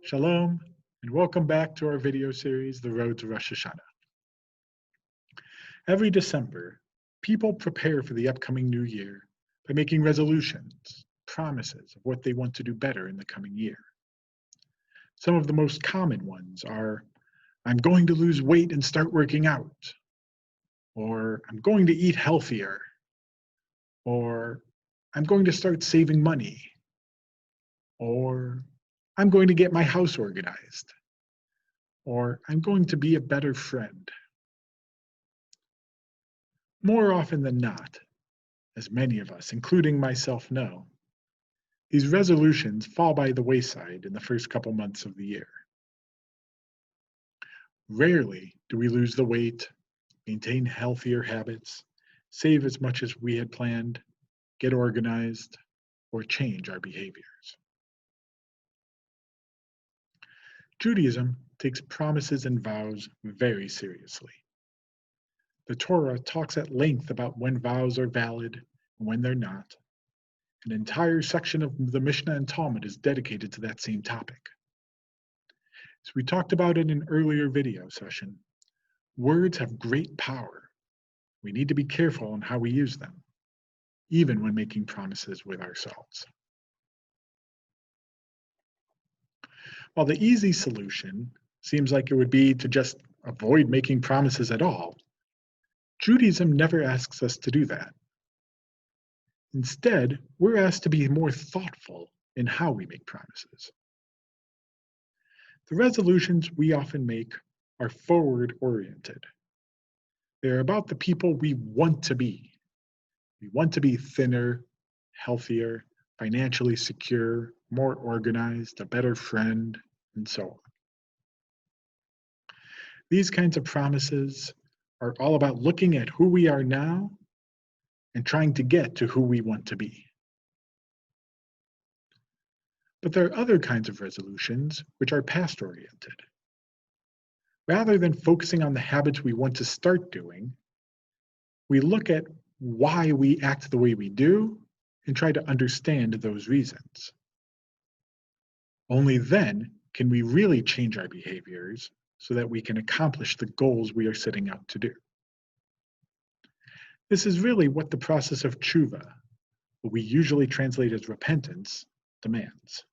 Shalom, and welcome back to our video series, The Road to Rosh Hashanah. Every December, people prepare for the upcoming new year by making resolutions, promises of what they want to do better in the coming year. Some of the most common ones are, I'm going to lose weight and start working out, or I'm going to eat healthier, or I'm going to start saving money, or I'm going to get my house organized, or I'm going to be a better friend. More often than not, as many of us, including myself, know, these resolutions fall by the wayside in the first couple months of the year. Rarely do we lose the weight, maintain healthier habits, save as much as we had planned, get organized, or change our behaviors. Judaism takes promises and vows very seriously. The Torah talks at length about when vows are valid and when they're not. An entire section of the Mishnah and Talmud is dedicated to that same topic. As we talked about in an earlier video session, words have great power. We need to be careful on how we use them, even when making promises with ourselves. While the easy solution seems like it would be to just avoid making promises at all, Judaism never asks us to do that. Instead, we're asked to be more thoughtful in how we make promises. The resolutions we often make are forward-oriented. They're about the people we want to be. We want to be thinner, healthier, financially secure, more organized, a better friend, and so on. These kinds of promises are all about looking at who we are now and trying to get to who we want to be. But there are other kinds of resolutions which are past-oriented. Rather than focusing on the habits we want to start doing, we look at why we act the way we do and try to understand those reasons. Only then can we really change our behaviors so that we can accomplish the goals we are setting out to do. This is really what the process of tshuva, what we usually translate as repentance, demands.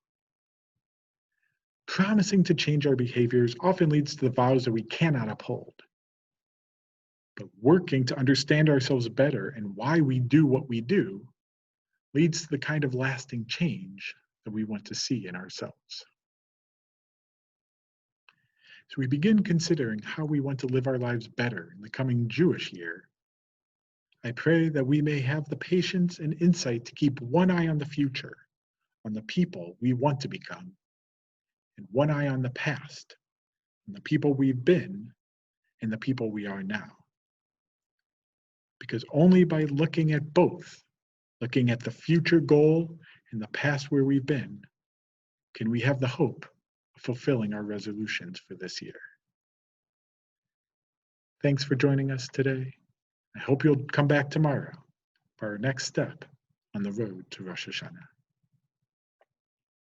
Promising to change our behaviors often leads to the vows that we cannot uphold. But working to understand ourselves better and why we do what we do leads to the kind of lasting change that we want to see in ourselves. So we begin considering how we want to live our lives better in the coming Jewish year. I pray that we may have the patience and insight to keep one eye on the future, on the people we want to become, and one eye on the past, on the people we've been, and the people we are now. Because only by looking at both, looking at the future goal and the past where we've been, can we have the hope of fulfilling our resolutions for this year. Thanks for joining us today. I hope you'll come back tomorrow for our next step on the road to Rosh Hashanah.